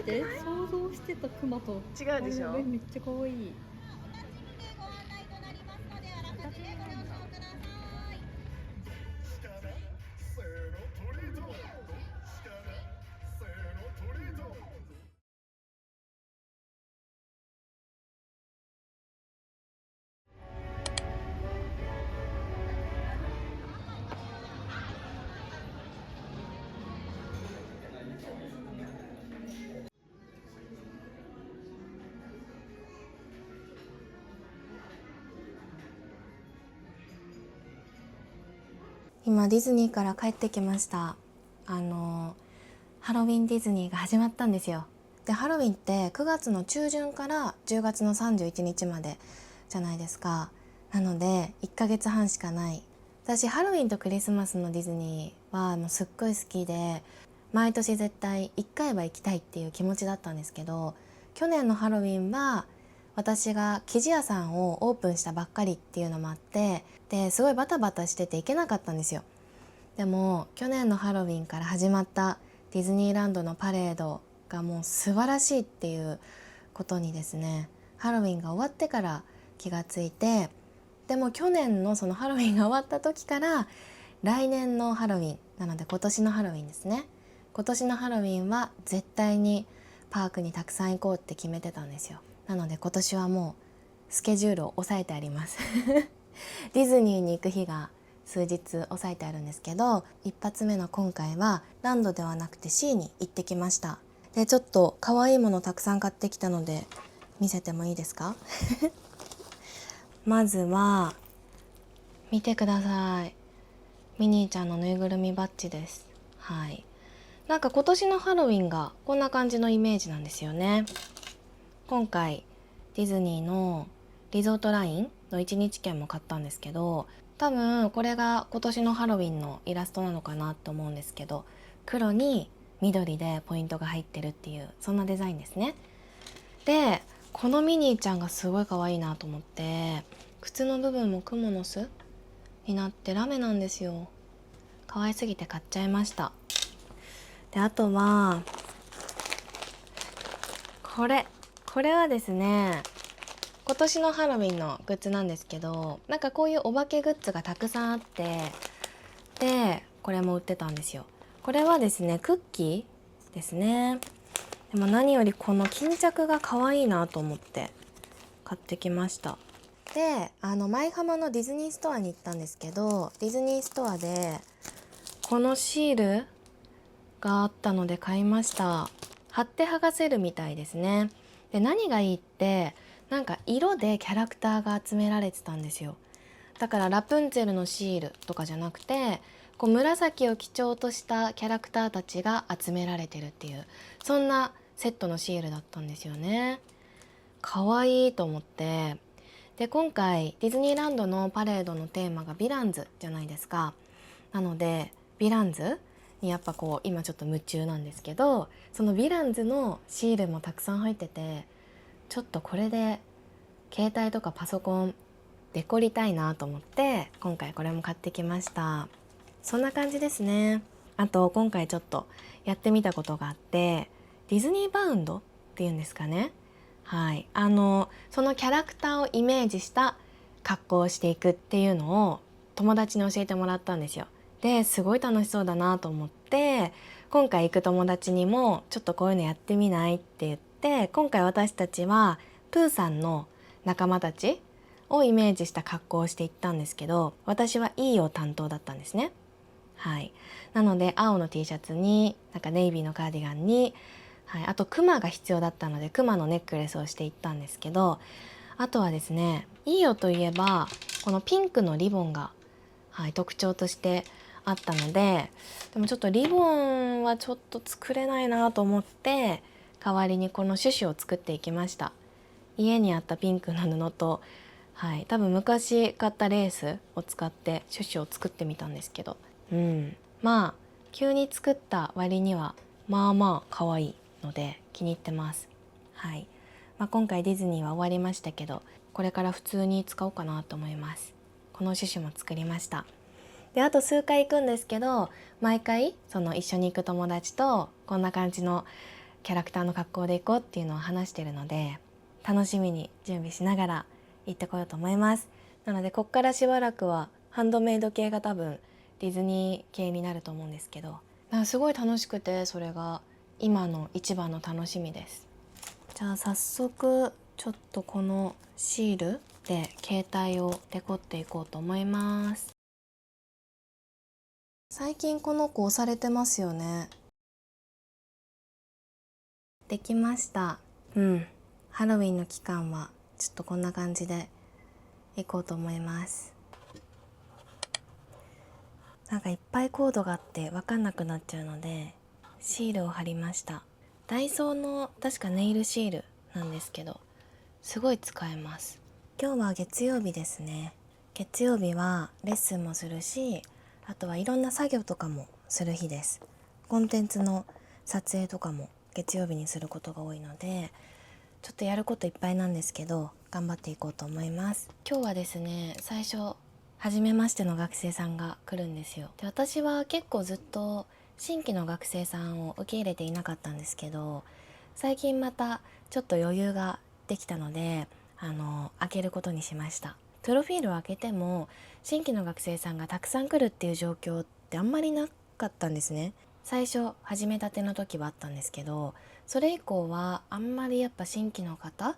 て、想像してたクマと違うでしょ。めっちゃ可愛い。今ディズニーから帰ってきました。ハロウィンディズニーが始まったんですよ。でハロウィンって9月の中旬から10月の31日までじゃないですか。なので1ヶ月半しかない。私ハロウィンとクリスマスのディズニーはもうすっごい好きで、毎年絶対1回は行きたいっていう気持ちだったんですけど、去年のハロウィンは私が生地屋さんをオープンしたばっかりっていうのもあって、ですごいバタバタしてて行けなかったんですよ。でも去年のハロウィンから始まったディズニーランドのパレードがもう素晴らしいっていうことにですね、ハロウィンが終わってから気がついて、でも去年のそのハロウィンが終わった時から来年のハロウィンなので、今年のハロウィンですね、今年のハロウィンは絶対にパークにたくさん行こうって決めてたんですよ。なので今年はもうスケジュールを抑えてありますディズニーに行く日が数日抑えてあるんですけど、一発目の今回はランドではなくて C に行ってきました。でちょっと可愛いものたくさん買ってきたので見せてもいいですかまずは見てください。ミニーちゃんのぬいぐるみバッジです。はい、なんか今年のハロウィンがこんな感じのイメージなんですよね。今回ディズニーのリゾートラインの1日券も買ったんですけど、多分これが今年のハロウィンのイラストなのかなと思うんですけど、黒に緑でポイントが入ってるっていう、そんなデザインですね。でこのミニーちゃんがすごい可愛いなと思って、靴の部分もクモの巣になってラメなんですよ。可愛すぎて買っちゃいました。であとはこれはですね、今年のハロウィンのグッズなんですけど、なんかこういうお化けグッズがたくさんあって、でこれも売ってたんですよ。これはですねクッキーですね。でも何よりこの巾着が可愛いなと思って買ってきました。で舞浜のディズニーストアに行ったんですけど、ディズニーストアでこのシールがあったので買いました。貼って剥がせるみたいですね。で何がいいって、なんか色でキャラクターが集められてたんですよ。だからラプンツェルのシールとかじゃなくて、こう紫を基調としたキャラクターたちが集められてるっていう、そんなセットのシールだったんですよね。可愛いと思って。で今回ディズニーランドのパレードのテーマがヴィランズじゃないですか。なのでヴィランズにやっぱこう今ちょっと夢中なんですけど、そのヴィランズのシールもたくさん入ってて、ちょっとこれで携帯とかパソコンデコりたいなと思って今回これも買ってきました。そんな感じですね。あと今回ちょっとやってみたことがあって、ディズニーバウンドっていうんですかね。はい、そのキャラクターをイメージした格好をしていくっていうのを友達に教えてもらったんですよ。ですごい楽しそうだなと思って、今回行く友達にもちょっとこういうのやってみないって言って、今回私たちはプーさんの仲間たちをイメージした格好をしていったんですけど、私は E を担当だったんですね。はい、なので青の T シャツになんかネイビーのカーディガンに、はい、あとクマが必要だったのでクマのネックレスをしていったんですけど、あとはですね、いいよといえばこのピンクのリボンが、はい、特徴としてあったので、でもちょっとリボンはちょっと作れないなと思って、代わりにこのシュシュを作っていきました。家にあったピンクの布と、はい、多分昔買ったレースを使ってシュシュを作ってみたんですけど、まあ急に作った割にはまあまあ可愛いので気に入ってます。はい、今回ディズニーは終わりましたけど、これから普通に使おうかなと思います。このシュシュも作りました。であと数回行くんですけど、毎回その一緒に行く友達とこんな感じのキャラクターの格好で行こうっていうのを話してるので、楽しみに準備しながら行ってこようと思います。なのでこっからしばらくはハンドメイド系が多分ディズニー系になると思うんですけど、なんかすごい楽しくて、それが今の一番の楽しみです。じゃあ早速ちょっとこのシールで携帯をデコっていこうと思います。最近この子押されてますよね。できました。ハロウィンの期間はちょっとこんな感じでいこうと思います。なんかいっぱいコードがあって分かんなくなっちゃうのでシールを貼りました。ダイソーの確かネイルシールなんですけど、すごい使えます。今日は月曜日ですね。月曜日はレッスンもするし、あとはいろんな作業とかもする日です。コンテンツの撮影とかも月曜日にすることが多いので、ちょっとやることいっぱいなんですけど頑張っていこうと思います。今日はですね、最初初めましての学生さんが来るんですよ。で、私は結構ずっと新規の学生さんを受け入れていなかったんですけど、最近またちょっと余裕ができたので開けることにしました。プロフィールを開けても新規の学生さんがたくさん来るっていう状況ってあんまりなかったんですね。最初始めたての時はあったんですけど、それ以降はあんまりやっぱ新規の方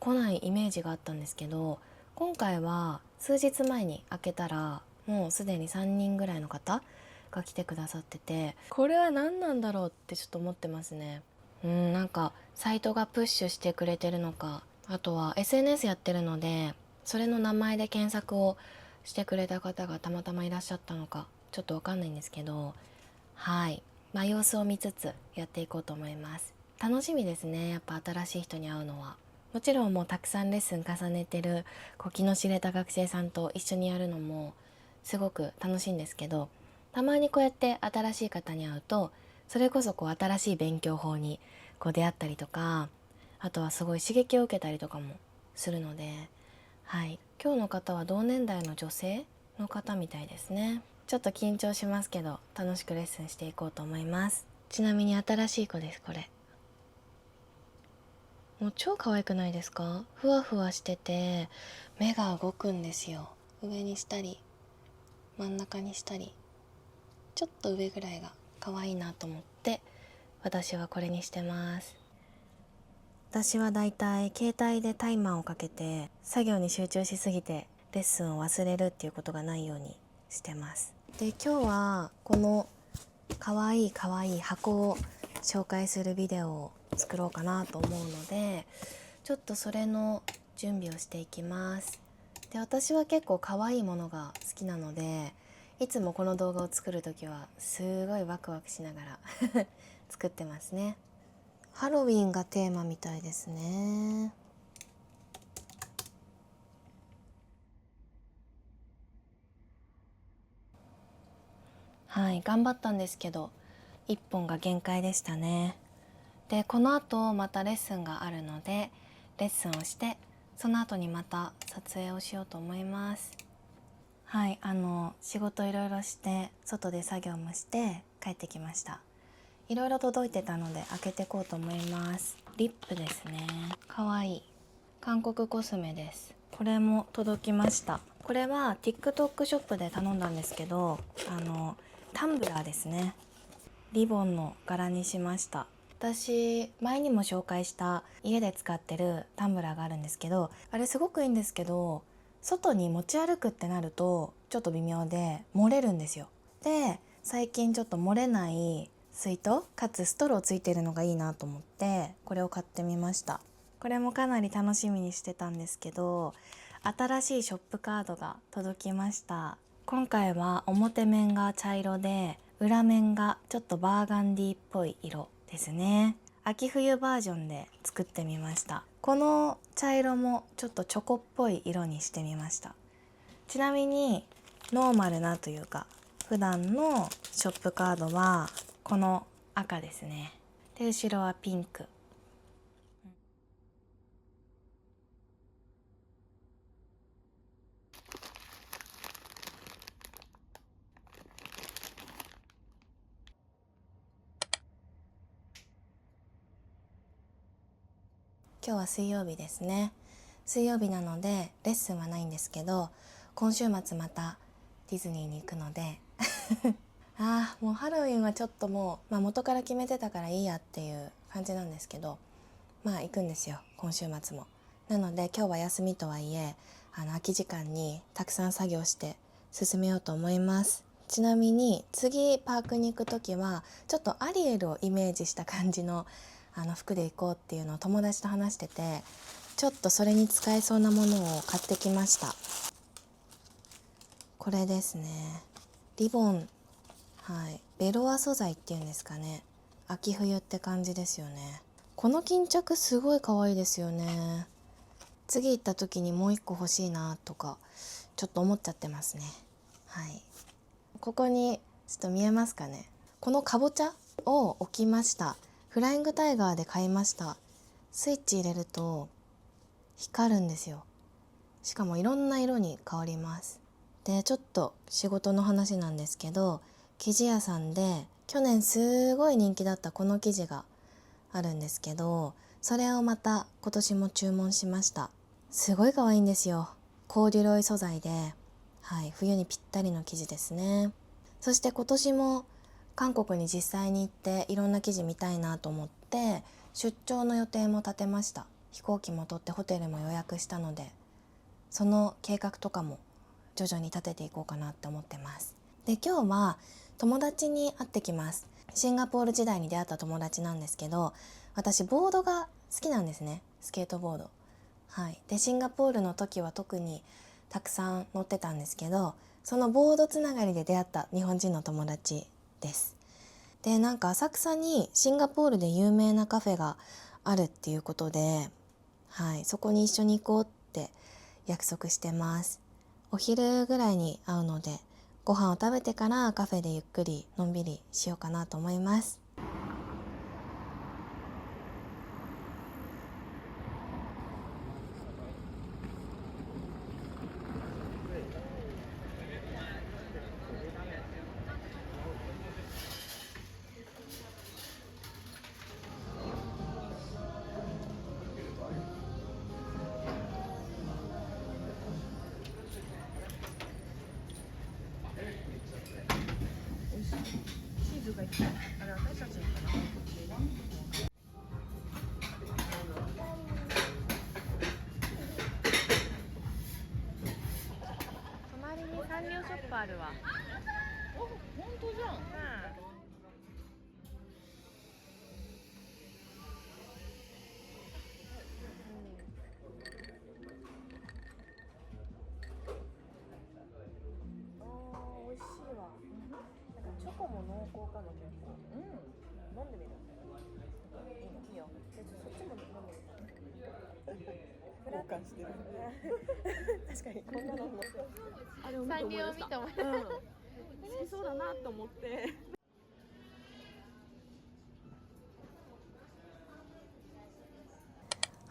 来ないイメージがあったんですけど、今回は数日前に開けたらもうすでに3人ぐらいの方が来てくださってて、これは何なんだろうってちょっと思ってますね。なんかサイトがプッシュしてくれてるのか、あとは SNS やってるのでそれの名前で検索をしてくれた方がたまたまいらっしゃったのかちょっとわかんないんですけど、はい、様子を見つつやっていこうと思います。楽しみですね、やっぱ新しい人に会うのは。もちろんもうたくさんレッスン重ねてる気の知れた学生さんと一緒にやるのもすごく楽しいんですけど、たまにこうやって新しい方に会うとそれこそ新しい勉強法に出会ったりとか、あとはすごい刺激を受けたりとかもするので、はい、今日の方は同年代の女性の方みたいですね。ちょっと緊張しますけど楽しくレッスンしていこうと思います。ちなみに新しい子です。これもう超可愛くないですか？ふわふわしてて目が動くんですよ。上にしたり真ん中にしたり、ちょっと上ぐらいが可愛いなと思って私はこれにしてます。私はだいたい携帯でタイマーをかけて作業に集中しすぎてレッスンを忘れるっていうことがないようにしてます。で、今日はこのかわいい箱を紹介するビデオを作ろうかなと思うので、ちょっとそれの準備をしていきます。で、私は結構かわいいものが好きなので、いつもこの動画を作るときはすごいワクワクしながら作ってますね。ハロウィンがテーマみたいですね。はい、頑張ったんですけど1本が限界でしたね。で、この後またレッスンがあるのでレッスンをしてその後にまた撮影をしようと思います。はい、仕事いろいろして外で作業もして帰ってきました。いろいろ届いてたので開けていこうと思います。リップですね。かわいい韓国コスメです。これも届きました。これは TikTok ショップで頼んだんですけど、タンブラーですね。リボンの柄にしました。私前にも紹介した家で使ってるタンブラーがあるんですけど、あれすごくいいんですけど外に持ち歩くってなるとちょっと微妙で漏れるんですよ。で、最近ちょっと漏れない水筒かつストローついてるのがいいなと思ってこれを買ってみました。これもかなり楽しみにしてたんですけど、新しいショップカードが届きました。今回は表面が茶色で裏面がちょっとバーガンディっぽい色ですね。秋冬バージョンで作ってみました。この茶色もちょっとチョコっぽい色にしてみました。ちなみにノーマルなというか普段のショップカードはこの赤ですね。で、後ろはピンク。今日は水曜日ですね。水曜日なのでレッスンはないんですけど、今週末またディズニーに行くのでもうハロウィンはちょっともう、元から決めてたからいいやっていう感じなんですけど、行くんですよ、今週末も。なので今日は休みとはいえ、空き時間にたくさん作業して進めようと思います。ちなみに次パークに行く時はちょっとアリエルをイメージした感じの服で行こうっていうのを友達と話してて、ちょっとそれに使えそうなものを買ってきました。これですね、リボン、ベロア素材っていうんですかね。秋冬って感じですよね。この巾着すごい可愛いですよね。次行った時にもう一個欲しいなとかちょっと思っちゃってますね。ここにちょっと見えますかね、このかぼちゃを置きました。フライングタイガーで買いました。スイッチ入れると光るんですよ。しかもいろんな色に変わります。でちょっと仕事の話なんですけど、生地屋さんで去年すごい人気だったこの生地があるんですけど、それをまた今年も注文しました。すごい可愛いんですよ。コーデュロイ素材で、冬にぴったりの生地ですね。そして今年も韓国に実際に行っていろんな生地見たいなと思って出張の予定も立てました。飛行機も取ってホテルも予約したので、その計画とかも徐々に立てていこうかなって思ってます。で今日は友達に会ってきます。シンガポール時代に出会った友達なんですけど、私ボードが好きなんですね、スケートボード。でシンガポールの時は特にたくさん乗ってたんですけど、そのボードつながりで出会った日本人の友達です。でなんか浅草にシンガポールで有名なカフェがあるっていうことで、そこに一緒に行こうって約束してます。お昼ぐらいに会うので、ご飯を食べてからカフェでゆっくりのんびりしようかなと思います。隣にサンリオショップあるわ。本当じゃん。美味しいわ。なんかチョコも濃厚かも結構。飲んでみる。いいよ。そっちも飲んでみたい。交換してる。確かにこんなのも。あれをサンリオを見て思い出した。そうだなと思って。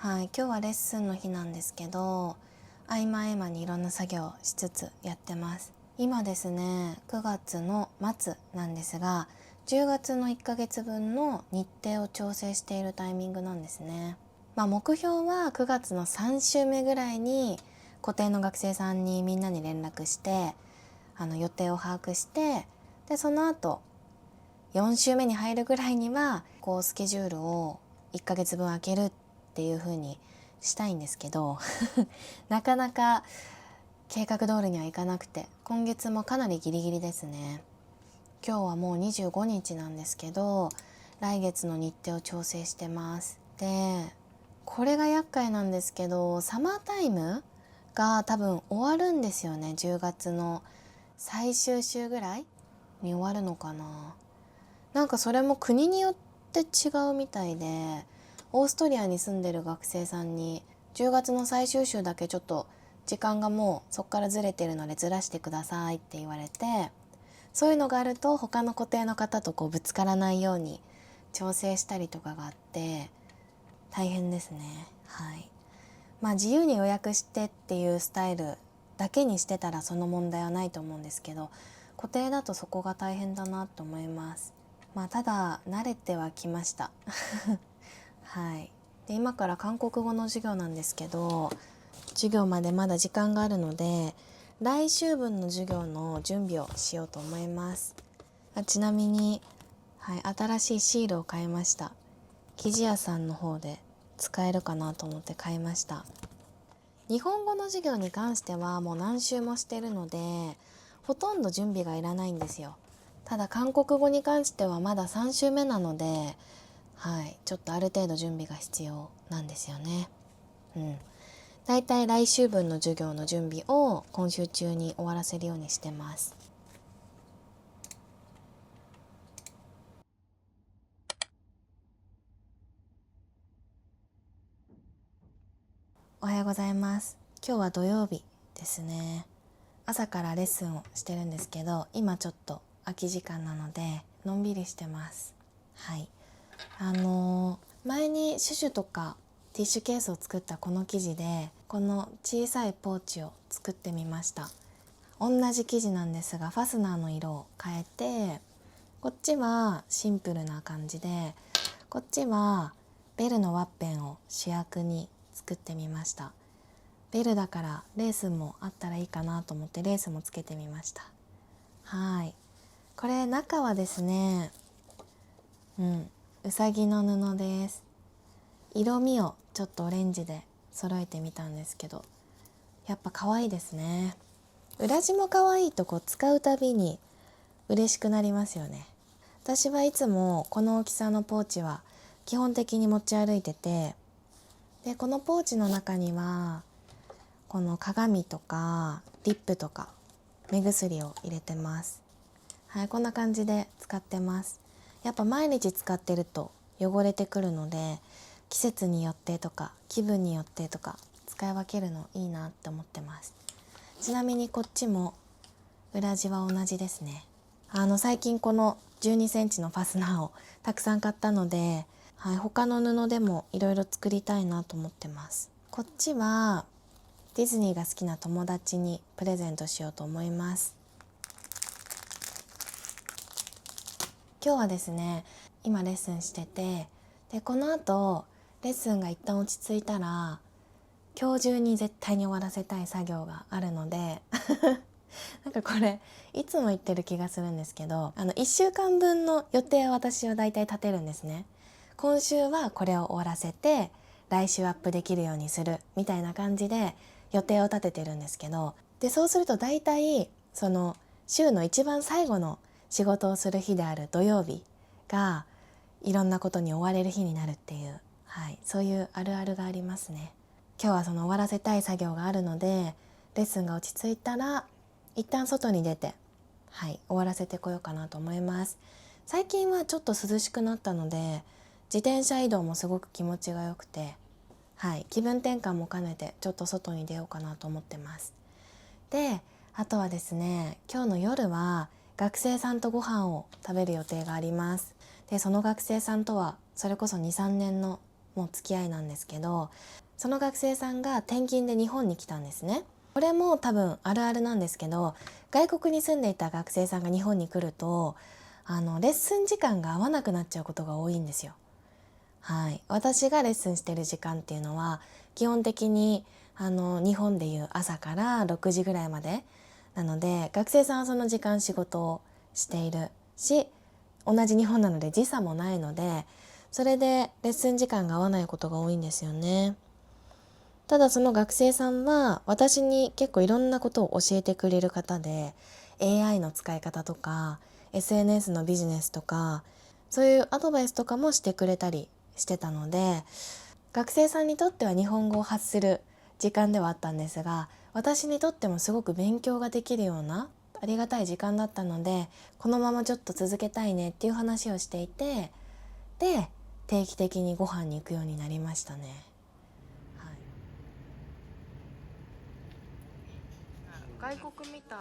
今日はレッスンの日なんですけど、合間合間にいろんな作業しつつやってます。今ですね、9月の末なんですが、10月の1ヶ月分の日程を調整しているタイミングなんですね。目標は9月の3週目ぐらいに固定の学生さんにみんなに連絡して、予定を把握して、でその後4週目に入るぐらいにはこうスケジュールを1ヶ月分空けるっていう風にしたいんですけどなかなか計画通りにはいかなくて、今月もかなりギリギリですね。今日はもう25日なんですけど、来月の日程を調整してます。でこれが厄介なんですけど、サマータイムが多分終わるんですよね。10月の最終週ぐらいに終わるのかな。なんかそれも国によって違うみたいで、オーストリアに住んでる学生さんに10月の最終週だけちょっと時間がもうそこからずれてるのでずらしてくださいって言われて、そういうのがあると他の固定の方とこうぶつからないように調整したりとかがあって大変ですね。自由に予約してっていうスタイルだけにしてたらその問題はないと思うんですけど、固定だとそこが大変だなと思います。ただ慣れてはきましたで今から韓国語の授業なんですけど、授業までまだ時間があるので来週分の授業の準備をしようと思います。ちなみに、新しいシールを買いました。生地屋さんの方で使えるかなと思って買いました。日本語の授業に関してはもう何週もしてるのでほとんど準備がいらないんですよ。ただ韓国語に関してはまだ3週目なので、ちょっとある程度準備が必要なんですよね。だいたい来週分の授業の準備を今週中に終わらせるようにしてます。おはようございます。今日は土曜日ですね。朝からレッスンをしてるんですけど、今ちょっと空き時間なのでのんびりしてます。前にシュシュとかティッシュケースを作ったこの生地でこの小さいポーチを作ってみました。同じ生地なんですがファスナーの色を変えて、こっちはシンプルな感じで、こっちはベルのワッペンを主役に作ってみました。ベルだからレースもあったらいいかなと思ってレースもつけてみました。これ中はですね、うさぎの布です。色味をちょっとオレンジで揃えてみたんですけど、やっぱ可愛いですね。裏地も可愛いと使うたびに嬉しくなりますよね。私はいつもこの大きさのポーチは基本的に持ち歩いてて、でこのポーチの中にはこの鏡とかリップとか目薬を入れてます。こんな感じで使ってます。やっぱ毎日使ってると汚れてくるので、季節によってとか気分によってとか使い分けるのいいなって思ってます。ちなみにこっちも裏地は同じですね。最近この12センチのファスナーをたくさん買ったので、他の布でもいろいろ作りたいなと思ってます。こっちはディズニーが好きな友達にプレゼントしようと思います。今日はですね、今レッスンしてて、でこの後レッスンが一旦落ち着いたら今日中に絶対に終わらせたい作業があるのでなんかこれいつも言ってる気がするんですけど、1週間分の予定を私はだいたい立てるんですね。今週はこれを終わらせて来週アップできるようにするみたいな感じで予定を立ててるんですけど、でそうするとだいたいその週の一番最後の仕事をする日である土曜日がいろんなことに追われる日になるっていう、そういうあるあるがありますね。今日はその終わらせたい作業があるので、レッスンが落ち着いたら一旦外に出て、終わらせてこようかなと思います。最近はちょっと涼しくなったので自転車移動もすごく気持ちがよくて、気分転換も兼ねてちょっと外に出ようかなと思ってます。であとはですね、今日の夜は学生さんとご飯を食べる予定があります。でその学生さんとはそれこそ 2,3 年のもう付き合いなんですけど、その学生さんが転勤で日本に来たんですね。これも多分あるあるなんですけど、外国に住んでいた学生さんが日本に来るとレッスン時間が合わなくなっちゃうことが多いんですよ。私がレッスンしてる時間っていうのは基本的に日本でいう朝から6時ぐらいまでなので、学生さんはその時間仕事をしているし、同じ日本なので時差もないので、それでレッスン時間が合わないことが多いんですよね。ただその学生さんは私に結構いろんなことを教えてくれる方で、 AI の使い方とか SNS のビジネスとかそういうアドバイスとかもしてくれたりしてたので、学生さんにとっては日本語を発する時間ではあったんですが、私にとってもすごく勉強ができるようなありがたい時間だったので、このままちょっと続けたいねっていう話をしていて、で定期的にご飯に行くようになりましたね。外国みたい。